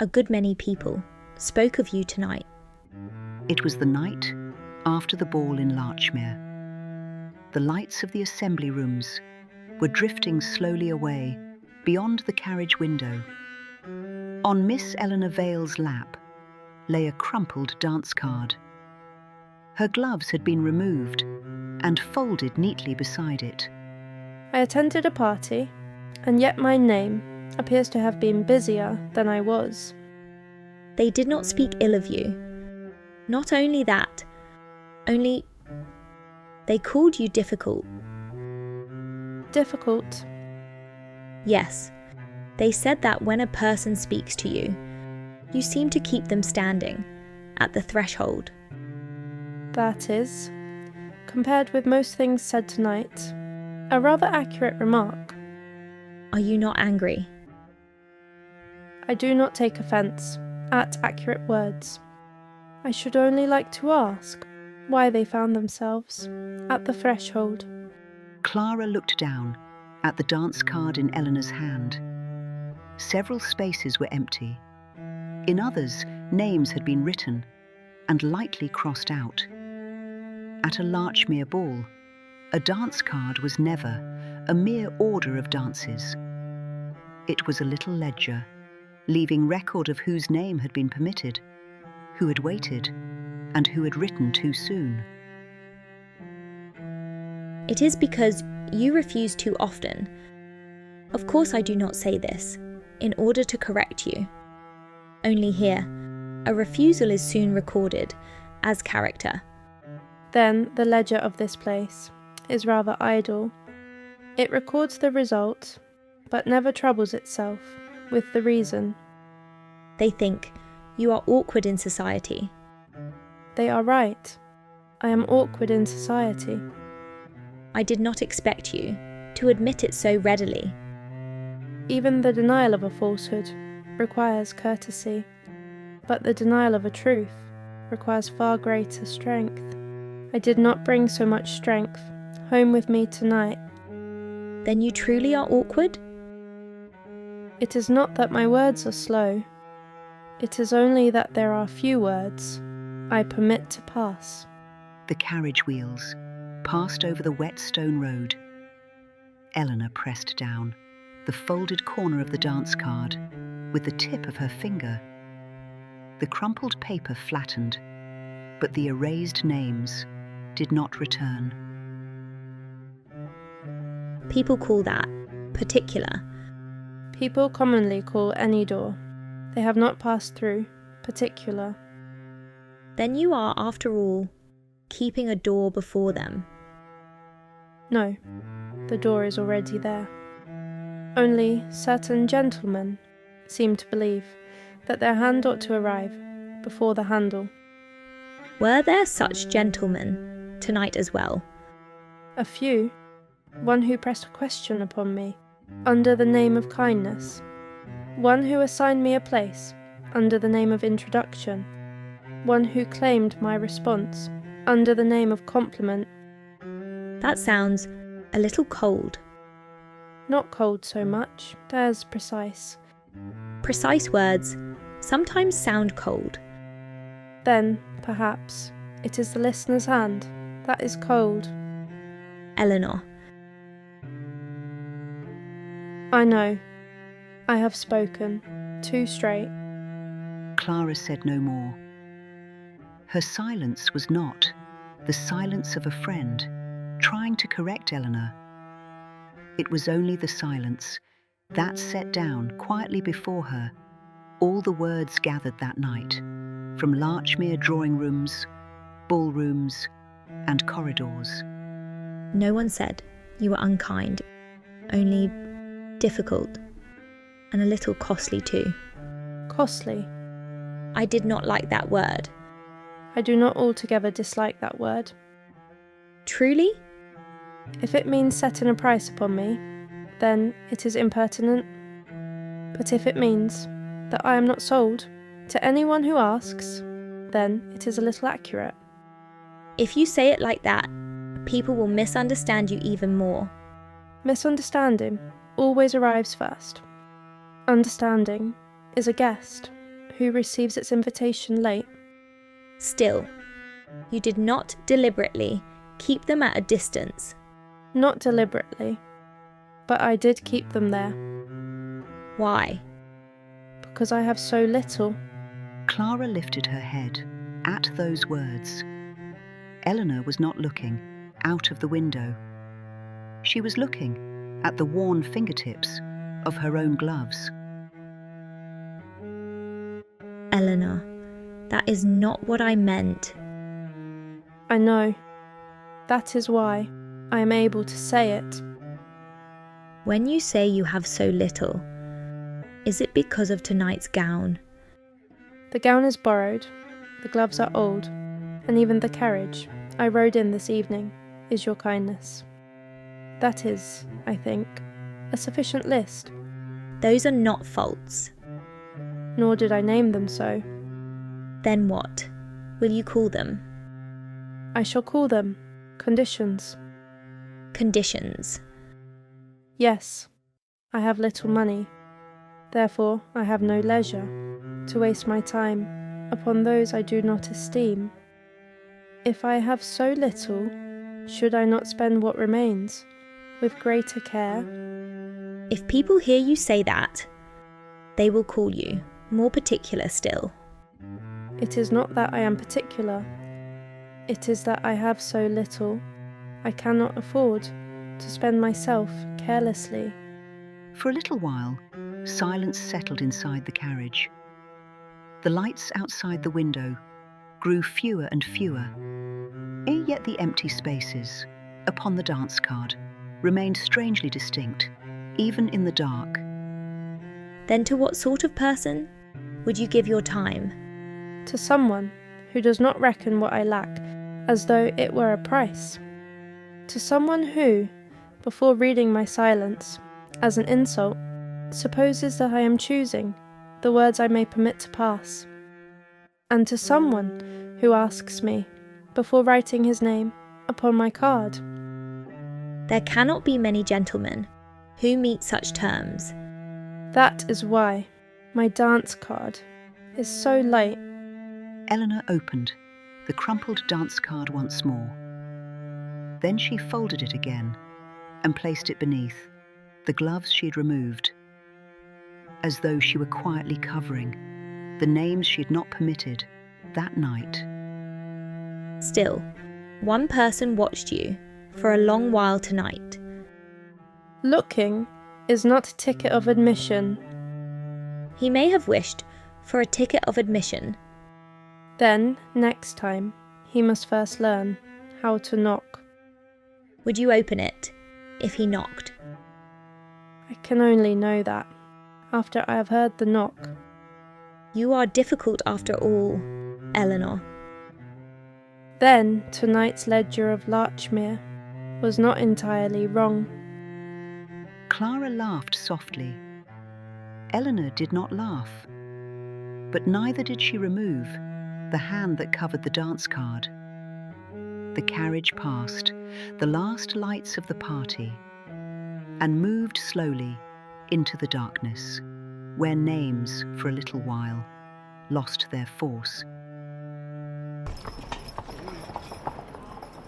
a good many people, spoke of you tonight. It was the night after the ball in Larchmere. The lights of the assembly rooms were drifting slowly away beyond the carriage window. On Miss Eleanor Vale's lap lay a crumpled dance card. Her gloves had been removed and folded neatly beside it. I attended a party, and yet my name appears to have been busier than I was. They did not speak ill of you. Not only that, only they called you difficult. Difficult? Yes, they said that when a person speaks to you, you seem to keep them standing at the threshold. That is, compared with most things said tonight, a rather accurate remark. Are you not angry? I do not take offence at accurate words. I should only like to ask why they found themselves at the threshold. Clara looked down at the dance card in Eleanor's hand. Several spaces were empty. In others, names had been written and lightly crossed out. At a Larchmere ball, a dance card was never a mere order of dances. It was a little ledger, leaving record of whose name had been permitted, who had waited, and who had written too soon. It is because you refuse too often. Of course I do not say this in order to correct you. Only here, a refusal is soon recorded as character. Then the ledger of this place is rather idle. It records the result, but never troubles itself with the reason. They think you are awkward in society. They are right. I am awkward in society. I did not expect you to admit it so readily. Even the denial of a falsehood requires courtesy, but the denial of a truth requires far greater strength. I did not bring so much strength home with me tonight. Then you truly are awkward? It is not that my words are slow. It is only that there are few words I permit to pass. The carriage wheels passed over the wet stone road. Eleanor pressed down the folded corner of the dance card with the tip of her finger. The crumpled paper flattened, but the erased names did not return. People call that particular. People commonly call any door they have not passed through particular. Then you are, after all, keeping a door before them. No, the door is already there. Only certain gentlemen seem to believe that their hand ought to arrive before the handle. Were there such gentlemen tonight as well? A few. One who pressed a question upon me under the name of kindness. One who assigned me a place under the name of introduction. One who claimed my response under the name of compliment. That sounds a little cold. Not cold so much as precise. Precise words sometimes sound cold. Then, perhaps, it is the listener's hand that is cold. Eleanor. I know. I have spoken too straight. Clara said no more. Her silence was not the silence of a friend trying to correct Eleanor. It was only the silence that set down quietly before her all the words gathered that night from Larchmere drawing rooms, ballrooms, and corridors. No one said you were unkind, only difficult, and a little costly too. Costly? I did not like that word. I do not altogether dislike that word. Truly? If it means setting a price upon me, then it is impertinent. But if it means that I am not sold to anyone who asks, then it is a little accurate. If you say it like that, people will misunderstand you even more. Misunderstanding always arrives first. Understanding is a guest. who receives its invitation late. Still, you did not deliberately keep them at a distance. Not deliberately, but I did keep them there, Why? because I have so little. Clara lifted her head at those words. Eleanor was not looking out of the window. She was looking at the worn fingertips of her own gloves. Eleanor, that is not what I meant. I know. That is why I am able to say it. When you say you have so little, is it because of tonight's gown? The gown is borrowed, the gloves are old, and even the carriage I rode in this evening is your kindness. That is, I think, a sufficient list. Those are not faults. Nor did I name them so. Then what will you call them? I shall call them conditions. Conditions. Yes, I have little money. Therefore, I have no leisure to waste my time upon those I do not esteem. If I have so little, should I not spend what remains with greater care? If people hear you say that, they will call you more particular still. It is not that I am particular. It is that I have so little, I cannot afford to spend myself carelessly. For a little while, silence settled inside the carriage. The lights outside the window grew fewer and fewer, yet the empty spaces upon the dance card remained strangely distinct, even in the dark. Then to what sort of person would you give your time? To someone who does not reckon what I lack as though it were a price. To someone who, before reading my silence as an insult, supposes that I am choosing the words I may permit to pass. And to someone who asks me, before writing his name upon my card. There cannot be many gentlemen who meet such terms. That is why my dance card is so light. Eleanor opened the crumpled dance card once more. Then she folded it again and placed it beneath the gloves she had removed, as though she were quietly covering the names she had not permitted that night. Still, one person watched you for a long while tonight. Looking is not a ticket of admission. He may have wished for a ticket of admission. Then, next time, he must first learn how to knock. Would you open it if he knocked? I can only know that after I have heard the knock. You are difficult after all, Eleanor. Then tonight's ledger of Larchmere was not entirely wrong. Clara laughed softly. Eleanor did not laugh, but neither did she remove the hand that covered the dance card. The carriage passed the last lights of the party and moved slowly into the darkness, where names, for a little while, lost their force.